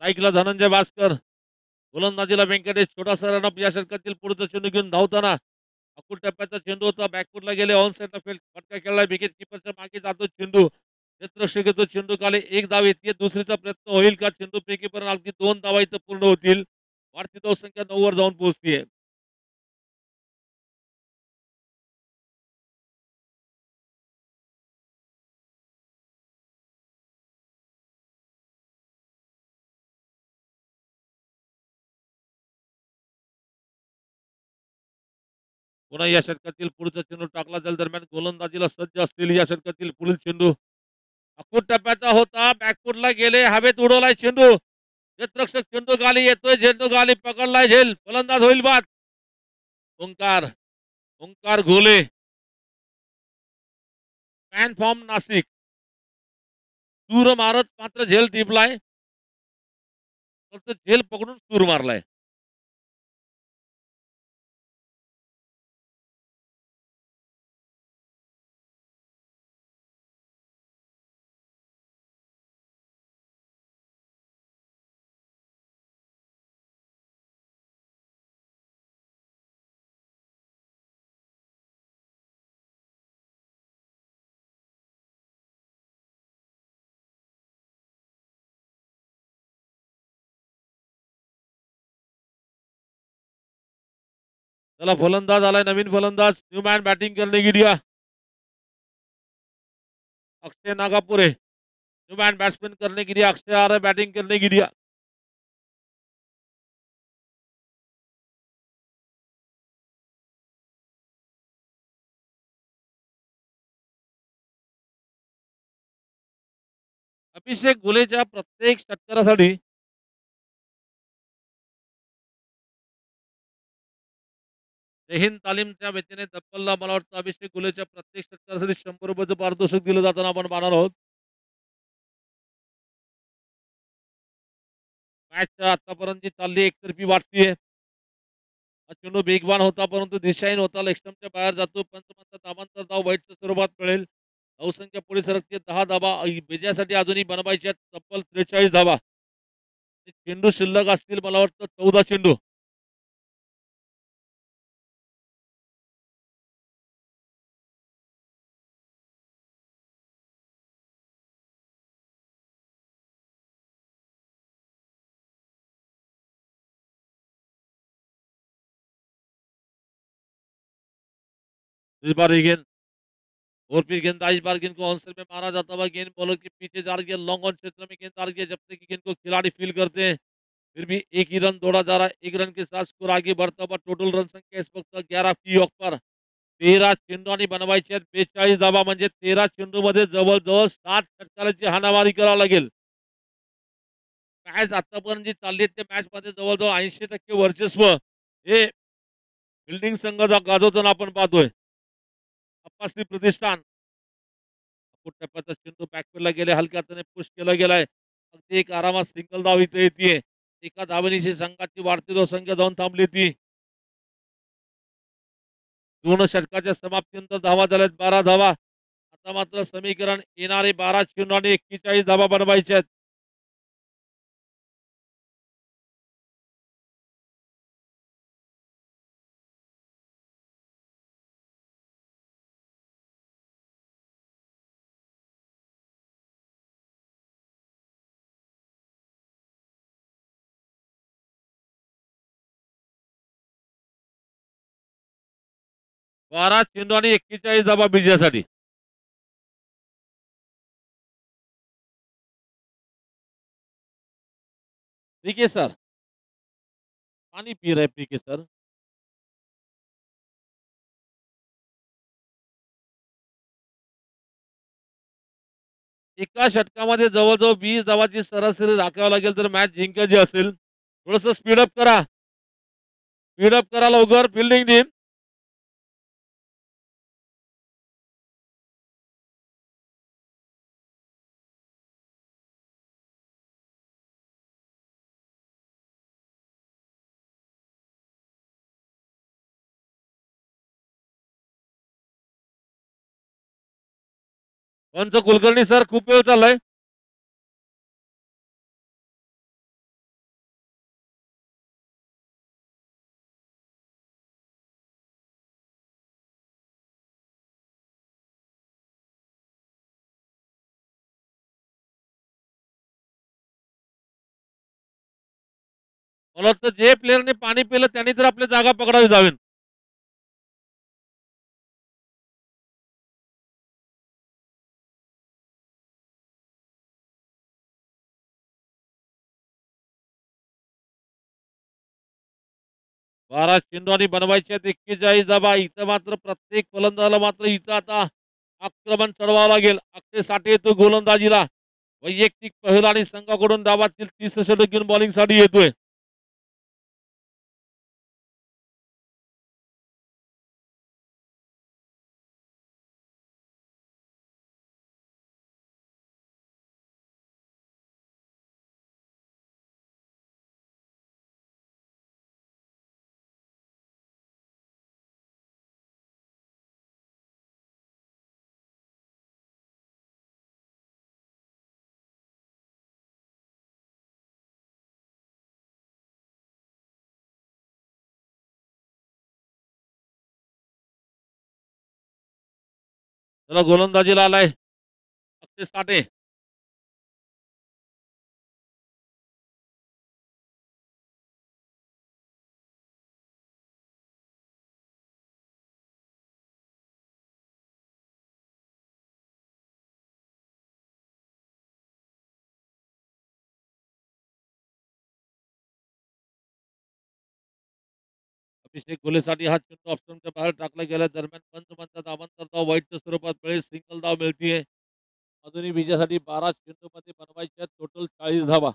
ऐकला धनंजय भास्कर. गोलंदाजीला व्यंकटेश छोटासा रनअप या षटकातील पुढचा चेंडू घेऊन धावताना. अकुट टप्प्याचा चेंडू होता. बॅकफुटला गेले ऑन साईडला फटका खेळला. विकेट किपरच्या मागे जातो चेंडू. क्षेत्ररक्षक येतो चेंडू खाली. एक धाव येते. दुसरीचा प्रयत्न होईल का? चेंडू फेकीपर्यंत अगदी 2 धावा इथं पूर्ण होतील. वाढती धावसंख्या 9 वर जाऊन पोहोचतीये. पुन्हा या षटकातील पुढचा चेंडू टाकला जाईल. दरम्यान गोलंदाजीला सज्ज असलेली या षटकातील पुढील चेंडू अकुट टप्प्याचा होता. बॅकफुटला गेले. हवेत उडवलाय चेंडू. क्षेत्ररक्षक चेंडू खाली येतोय. चेंडू खाली पकडलाय झेल. फलंदाज होईल बाद. ओंकार ओंकार घोले मॅन फॉर्म नाशिक. सूर मारत मात्र झेल टिपलाय. फक्त झेल पकडून सूर मारलाय. चला फलंदाज आलाय नवीन फलंदाज. न्यू मॅन बॅटिंग करने की दिया. Akshay Nagapure new man batsman करने के लिए अक्षय आ रहा है बैटिंग करने के लिए. अभिषेक घुलेच्या प्रत्येक षटकारासाठी जय हिंद तालीमच्या वतीने तब्बल मला वाटतं अभिषेक गुलेच्या प्रत्येक षटकारासाठी 100 रुपयाचं पारितोषिक दिलं जाताना आपण पाहणार आहोत. मॅच आतापर्यंत जी चालली एकतर्फी वाटतीये. हा चेंडू वेगवान होता परंतु दिशाहीन होता. लेगस्टंपच्या बाहेर जातो. पंच म्हणतात नामांतर धाव वाईटच्या स्वरूपात मिळेल. धावसंख्या पुढे सरकते 10 धावा विजयासाठी अजूनही बनवायच्या आहेत. तब्बल 43 धावा. चेंडू शिल्लक असतील मला वाटतं 14 चेंडू. इस बार ये गेंद और फिर गेंदबाज इस बार गेंद को आंसर में मारा जाता हुआ गेंद बॉलर के पीछे जा रही है. लॉन्ग ऑन क्षेत्र में गेंद आ रही है. जब तक कि गेंद को खिलाड़ी फील करते हैं फिर भी एक ही रन दौड़ा जा रहा है. एक रन के साथ स्कोर आगे बढ़ता हुआ. टोटल रन संख्या इस वक्त 11 की ऑफ पर 13 चेंडू बनवायचे आहेत. 42 धावा म्हणजे 13 चेंडूमध्ये जवळजवळ 60 षटकाराची हाणामारी करावी लागेल. मॅच आतापर्यंत जी चालली आहे त्या मॅच मध्ये जवळजवळ 80% वर्चस्व हे बिल्डिंग संघ गाजवताना आपण पाहतोय. तपासणी प्रतिष्ठान टप्प्याचा चेंडू बॅकफील्डला गेले. हलक्या हाताने पुश केला गेलाय. अगदी एक आरामात सिंगल धाव इथे येते. एका धावेनिशी संघाची वाढती धावसंख्या जाऊन थांबली ती. दोन षटकाच्या समाप्तीनंतर धावा झाल्यात 12 धावा. आता मात्र समीकरण येणारे 12 चेंडू आणि 41 धावा बनवायच्या आहेत. बारा चेंडू आणि 41 धावा विजयासाठी. ठीक आहे सर. पाणी पी रहे पी के सर. एका षटकामध्ये जवळजवळ 20 धावाची सरासरी राखावी लागेल तर मॅच जिंकायची असेल. थोडस स्पीडअप करा. स्पीडअप करा लवकर फिल्डिंग टीम. पंच कुलकर्णी सर खूप वेळ चाललाय. मला वाटतं जे प्लेअरने पाणी पिलं त्यांनी तर आपली जागा पकडावी जावे. बारा चेंडू आणि बनवायचे 41 धावा. इथं मात्र प्रत्येक फलंदाजाला मात्र इथं आता आक्रमण चढवावं लागेल. अक्षय साठे येतो गोलंदाजीला. वैयक्तिक पहिला आणि संघाकडून डावातील 30 षटक घेऊन बॉलिंग साठी येतोय. चला गोलंदाजीला आलाय अक्षय साठे. अभिषेक गोलेसाठी हा चेंडू ऑप्शनच्या बाहेर टाकला गेल्या दरम्यान पंच म्हणतात नामांतर धाव वाईटच्या स्वरूपात मिळेल. सिंगल धाव मिळतीये. अजूनही विजयासाठी 12 चेंडू मध्ये बनवायच्या टोटल 40 धावा.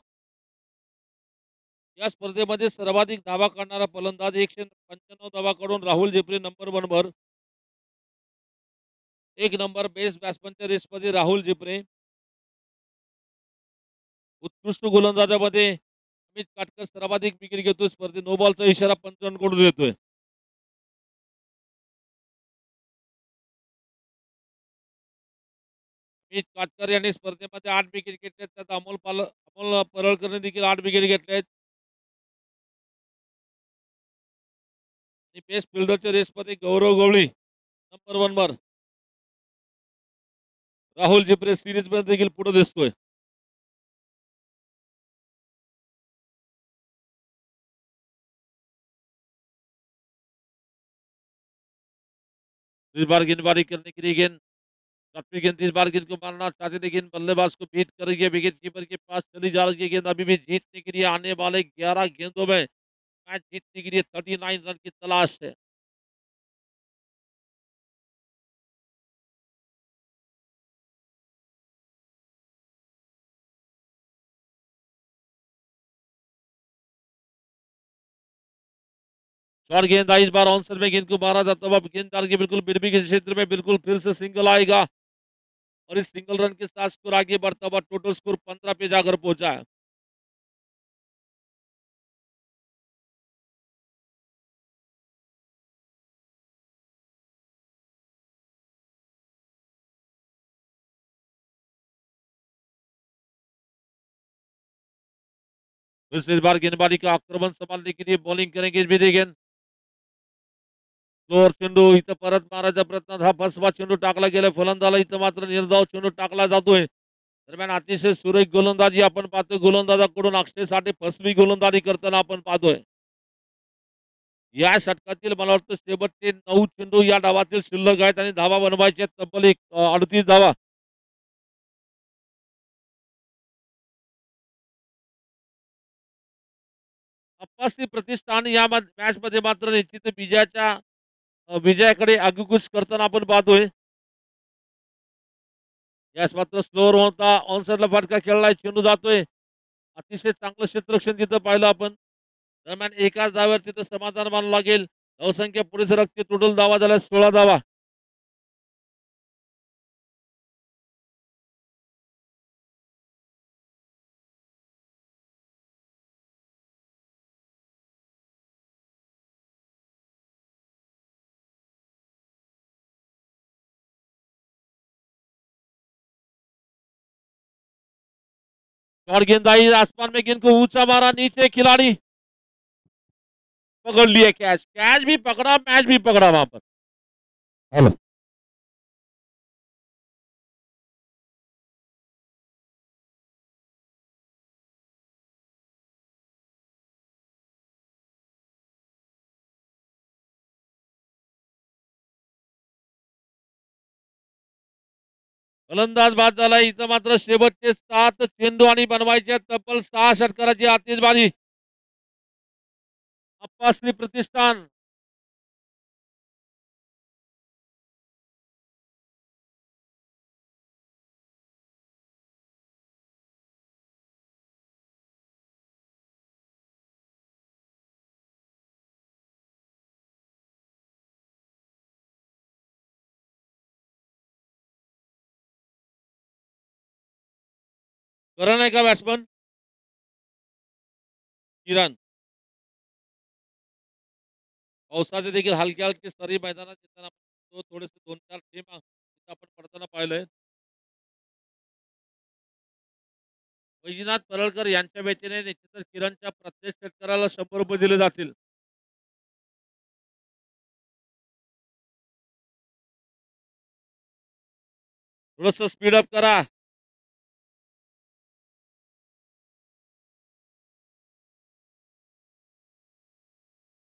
या स्पर्धेमध्ये सर्वाधिक धावा काढणारा फलंदाज 195 धावा काढून राहुल झेपरे नंबर 1 वर. 1 नंबर बेस्ट बॅट्समनच्या रेसमध्ये राहुल झेपरे. उत्कृष्ट गोलंदाजामध्ये अमित काटकर सर्वाधिक विकेट घेतोय स्पर्धेत. नो बॉलचा इशारा पंचांकडून देतोय. अमित काटकर यांनी स्पर्धेमध्ये 8 विकेट घेतल्यात. त्यात अमोल परळकरने देखील 8 विकेट घेतल्या आहेत. आणि बेस्ट फिल्डरच्या रेसमध्ये गौरव गवळी नंबर 1 वर. राहुल झेपरे सिरीज मध्ये देखील पुढे दिसतोय. इस बार गेंदबाजी करने के लिए गेंद काफी गेंद इस बार गेंद को मारना चाहते थे, गेंद बल्लेबाज को बीट करेगी, विकेट कीपर के पास चली जा रही है गेंद. अभी भी जीतने के लिए आने वाले 11 गेंदों में मैच जीतने के लिए 39 रन की तलाश है. शॉर्ट गेंद आई, इस बार ऑनसर में गेंद को मारा जाता हुआ गेंददार के बिल्कुल बिरबी के क्षेत्र में बिल्कुल फिर से सिंगल आएगा और इस सिंगल रन के साथ स्कोर आगे बढ़ता हुआ टोटल स्कोर 15 पे जाकर पहुंचा है. फिर से इस बार गेंदबाजी का आक्रमण संभालने के लिए बॉलिंग करेंगे विजय गेंद. स्लोअर चेंडू इथं परत मारायचा प्रयत्न. हा फसवा चेंडू टाकला गेला फलंदाला. इथं मात्र निर्धाव चेंडू टाकला जातोय. दरम्यान अतिशय सुरेख गोलंदाजी आपण पाहतोय गोलंदाजाकडून. अक्षय साठे फसवी गोलंदाजी करताना आपण पाहतोय. या षटकातील मला वाटतं शेवटचे 9 चेंडू या डावातील शिल्लक आहेत आणि धावा बनवायचे तब्बल 38 धावा. अप्पासी प्रतिष्ठान या मॅच मध्ये मात्र निश्चित विजयाकडे आगुकूच करताना आपण पाहतोय. यास मात्र स्लोअर होता ऑनसाइडला फटका खेळलाय. चेंडू जातोय. अतिशय चांगलं क्षेत्ररक्षण तिथं पाहिलं आपण. दरम्यान एकाच धाव्यावर तिथं समाधान मानावं लागेल. धावसंख्या पुढे सरकते. टोटल धावा झाल्या 16 धावा. शॉर्ट गेंद आई, आसमान में गेंद को ऊंचा मारा, नीचे खिलाड़ी पकड़ लिए. कैच कैच भी पकड़ा, मैच भी पकड़ा वहां पर. हेलो. फलंदाज बाद झाला. इथं मात्र शेवटचे 7 चेंडू आणि बनवायचे तब्बल 6 षटकाराची आतिषबाजी. अप्पासनी प्रतिष्ठान करण आहे का बॅट्समन किरण. पावसाचे देखील हलक्या हलके सरी मैदानात येताना थोडेसे 2-4 थेंब आपण पडताना पाहिलंय. वैजनाथ परळकर यांच्या वेचेने निश्चितच किरणच्या प्रत्येक षटकाराला 100 रुपये दिले जातील. थोडस स्पीड अप करा.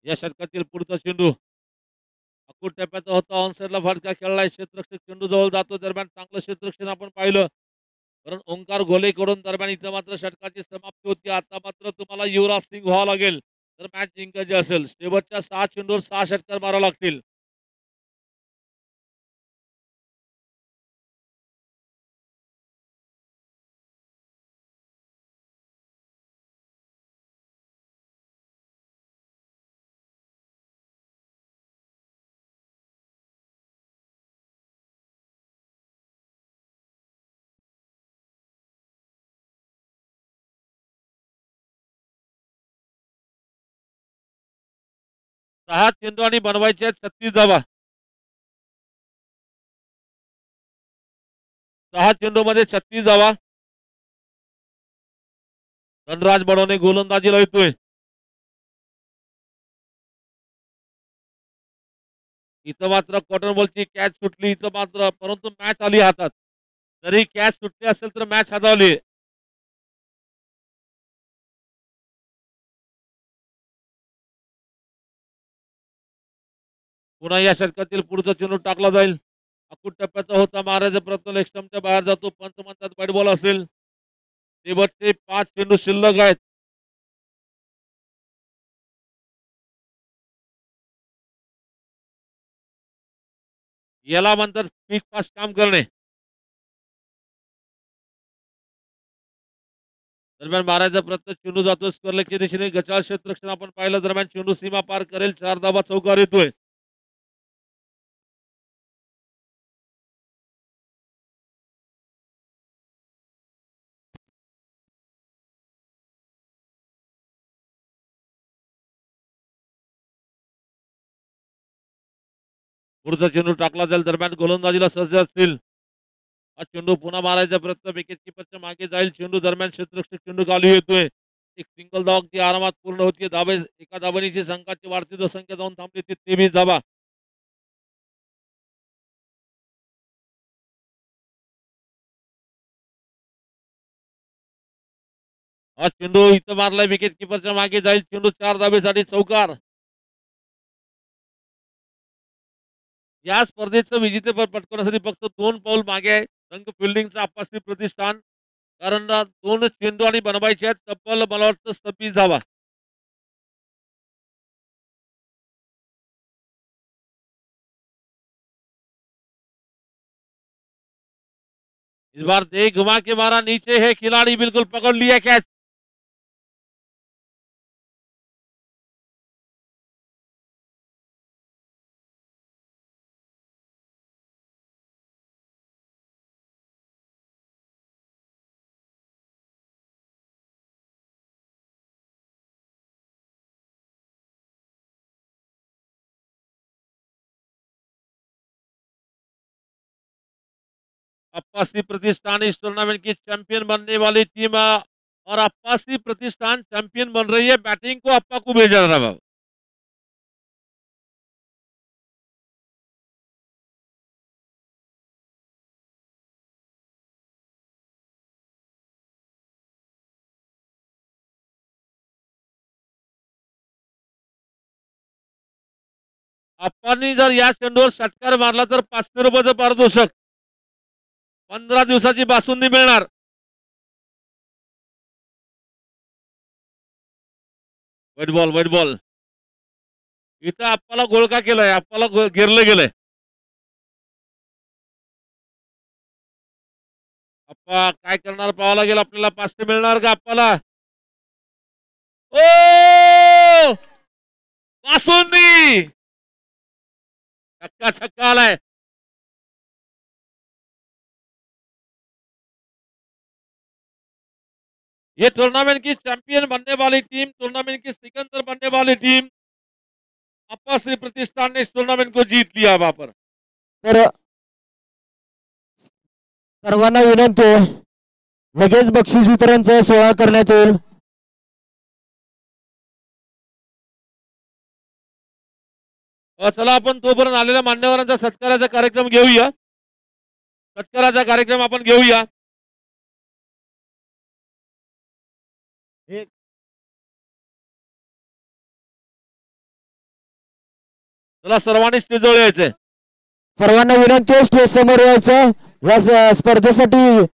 या षटकातील पुढचा चेंडू अकूट टप्प्याचा होता. ऑनसाइडला फटका खेळलाय. क्षेत्ररक्षक चेंडू जवळ जातो. दरम्यान चांगलं क्षेत्ररक्षण आपण पाहिलं. कारण ओंकार घोलेकडून दरम्यान इथं मात्र षटकाची समाप्ती होती. आता मात्र तुम्हाला युवराज सिंग व्हावं लागेल तर मॅच जिंकायची असेल. शेवटच्या 6 चेंडूवर 6 षटकार मारावं लागतील. 6 चेंडू आणि बनवायचे आहेत 36 धावा. 6 चेंडू मध्ये 36 धावा. धनराज बडोने गोलंदाजीला येतोय. इथं मात्र कॉटन बॉलची कॅच सुटली इथं मात्र, परंतु मॅच आली हातात. जरी कॅच सुटली असेल तर मॅच हातावली. पुन्हा या षटकातील पुढचा चेंडू टाकला जाईल. अकूट टप्प्याचा होता मारायचा प्रयत्न लेग स्टंपच्या बाहेर जातो. पंच म्हणतात बॅट बॉल असेल. शेवटचे 5 चेंडू शिल्लक आहेत. याला म्हणतात पीक फास्ट काम करणे. दरम्यान मारायचा प्रयत्न, चेंडू जातो स्क्वेअरलेगच्या दिशेने. गचाळ क्षेत्ररक्षण आपण पाहिलं. दरम्यान चेंडू सीमा पार करेल. 4 धावा चौकार येतोय. पुढचा चेंडू टाकला जाईल. दरम्यान गोलंदाजीला सज्ज असतील. हा चेंडू पुन्हा मारायचा प्रयत्न विकेट किपरच्या मागे जाईल. चेंडू दरम्यान क्षेत्ररक्षक चेंडू खाली येतोय. एक सिंगल धाव ती आरामात पूर्ण होती. धाबे एका धाबनीची संघाची वाढती संख्या जाऊन थांबली ती 23 धावा. हा चेंडू इथं मारलाय. विकेट किपरच्या मागे जाईल. चेंडू 4 धाबेसाठी चौकार. या स्पर्धेचं विजेतेपद पटकवण्यासाठी फक्त 2 पाऊल मागे आहे संघ फिल्डिंगचा आपासी प्रतिष्ठान. कारण 2 चेंडू आणि बनवायचे आहेत. तब्बल मला वाटतं 26 धावा. इस बार दे घुमा के मारा नीचे है खिलाड़ी, बिल्कुल पकड़ लिया कैच. अप्पासी प्रतिष्ठान इस टूर्नामेंट की चैंपियन बनने वाली टीम और अप्पासी प्रतिष्ठान चैंपियन बन रही है. बैटिंग को अप्पा को भेजा जा रहा है. अप्पांनी जर या चेंडूवर षटकार मारला तर 500 रुपयाचं पारितोषिक, 15 दिवसाची बासुंदी मिळणार. White ball. इथं अप्पाला गोळका केलाय. अप्पाला घेरलं गेलंय. अप्पा काय करणार पाहावं लागेल आपल्याला. 500 मिळणार का अप्पाला? ओ बासुंदी. छक्का आलाय. ये टूर्नामेंट की चैंपियन बनने वाली टीम, टूर्नामेंट की सिकंदर बनने वाली टीम अप्पासी प्रतिष्ठान ने इस टूर्नामेंट को जीत लिया. वहां पर तर सर्वांना विनंती आहे, लगेच बक्षीस वितरणचा सोहळा करण्यात येईल. चला आपण तोपर्यंत आलेल्या मान्यवरांचा सत्काराचा कार्यक्रम घेऊया. सत्काराचा कार्यक्रम आपण घेऊया. चला सर्वांनी स्टेजवर यायचंय. सर्वांना विनंती आहे स्टेज समोर यायचं. या स्पर्धेसाठी